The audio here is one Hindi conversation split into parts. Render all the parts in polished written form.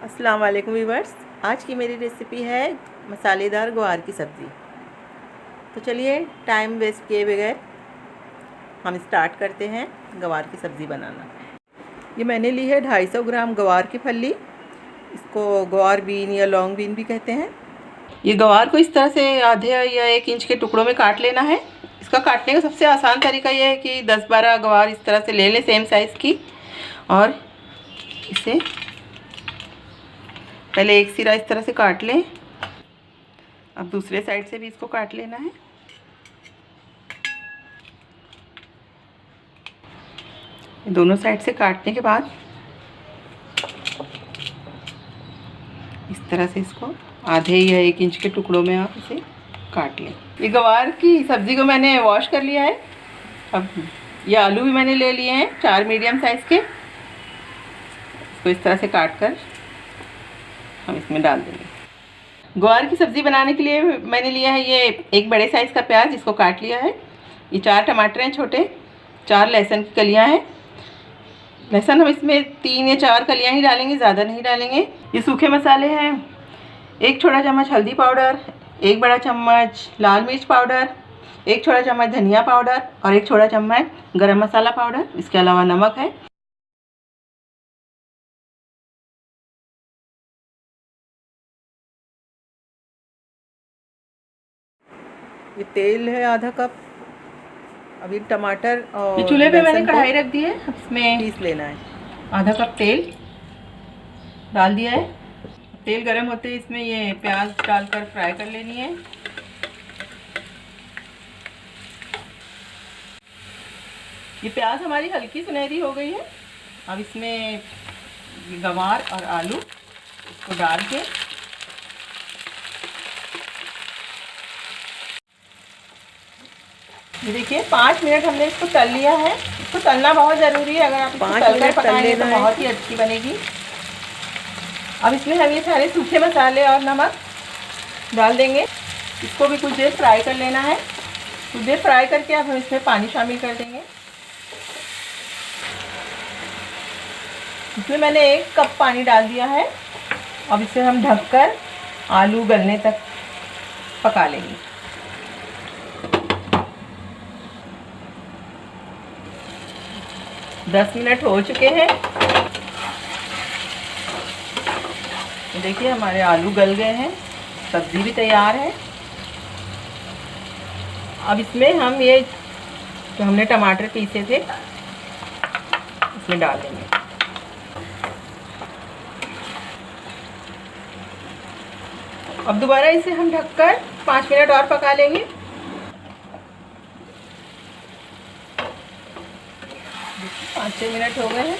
अस्सलाम वालेकुम व्यूअर्स। आज की मेरी रेसिपी है मसालेदार ग्वार की सब्ज़ी। तो चलिए टाइम वेस्ट किए बगैर हम स्टार्ट करते हैं ग्वार की सब्ज़ी बनाना। ये मैंने ली है 250 ग्राम ग्वार की फली। इसको ग्वार बीन या लॉन्ग बीन भी कहते हैं। ये ग्वार को इस तरह से आधे या 1 इंच के टुकड़ों में काट लेना है। इसका काटने का सबसे आसान तरीका यह है कि 10-12 ग्वार इस तरह से ले लें सेम साइज़ की, और इसे पहले एक सिरा इस तरह से काट लें। अब दूसरे साइड से भी इसको काट लेना है। दोनों साइड से काटने के बाद इस तरह से इसको आधे या 1 इंच के टुकड़ों में आप इसे काट लें। ये ग्वार की सब्ज़ी को मैंने वॉश कर लिया है। अब ये आलू भी मैंने ले लिए हैं 4 मीडियम साइज़ के। इसको इस तरह से काट कर हम इसमें डाल देंगे। ग्वार की सब्ज़ी बनाने के लिए मैंने लिया है ये 1 बड़े साइज़ का प्याज, इसको काट लिया है। ये 4 टमाटर हैं छोटे, 4 लहसुन की कलियां हैं। लहसुन हम इसमें 3 या 4 कलियां ही डालेंगे, ज़्यादा नहीं डालेंगे। ये सूखे मसाले हैं 1 छोटा चम्मच हल्दी पाउडर, 1 बड़ा चम्मच लाल मिर्च पाउडर, 1 छोटा चम्मच धनिया पाउडर और 1 छोटा चम्मच गरम मसाला पाउडर। इसके अलावा नमक है। ये तेल है आधा कप। अब ये टमाटर और ये चूल्हे पे मैंने कढ़ाई रख दी है, इसमें पीस लेना है। आधा कप तेल डाल दिया है। तेल गरम होते ही इसमें ये प्याज डालकर फ्राई कर लेनी है। ये प्याज हमारी हल्की सुनहरी हो गई है। अब इसमें गवार और आलू इसको डाल के ये देखिए 5 मिनट हमने इसको तल लिया है। इसको तलना बहुत ज़रूरी है, अगर आप इसको तलकर पकाएंगे तो बहुत ही अच्छी बनेगी। अब इसमें हम ये सारे सूखे मसाले और नमक डाल देंगे। इसको भी कुछ देर फ्राई कर लेना है। कुछ देर फ्राई करके अब हम इसमें पानी शामिल कर देंगे। इसमें मैंने 1 कप पानी डाल दिया है। अब इसे हम ढककर आलू गलने तक पका लेंगे। दस मिनट हो चुके हैं। देखिए हमारे आलू गल गए हैं, सब्ज़ी भी तैयार है। अब इसमें हम ये जो हमने टमाटर पीसे थे इसमें डाल देंगे। अब दोबारा इसे हम ढककर 5 मिनट और पका लेंगे। 5-6 मिनट हो गए हैं।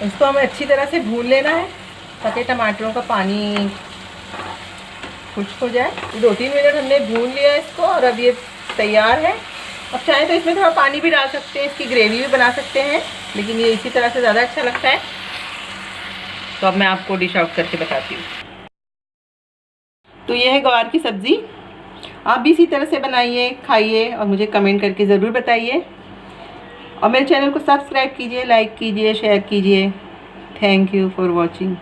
इसको हमें अच्छी तरह से भून लेना है ताकि टमाटरों का पानी खुश्क हो जाए। 2-3 मिनट हमने भून लिया इसको और अब ये तैयार है। अब चाहें तो इसमें थोड़ा पानी भी डाल सकते हैं, इसकी ग्रेवी भी बना सकते हैं, लेकिन ये इसी तरह से ज़्यादा अच्छा लगता है। तो अब मैं आपको डिश आउट करके बताती हूँ। तो ये है ग्वार की सब्ज़ी। आप भी इसी तरह से बनाइए, खाइए और मुझे कमेंट करके ज़रूर बताइए। और मेरे चैनल को सब्सक्राइब कीजिए, लाइक कीजिए, शेयर कीजिए। Thank you for watching.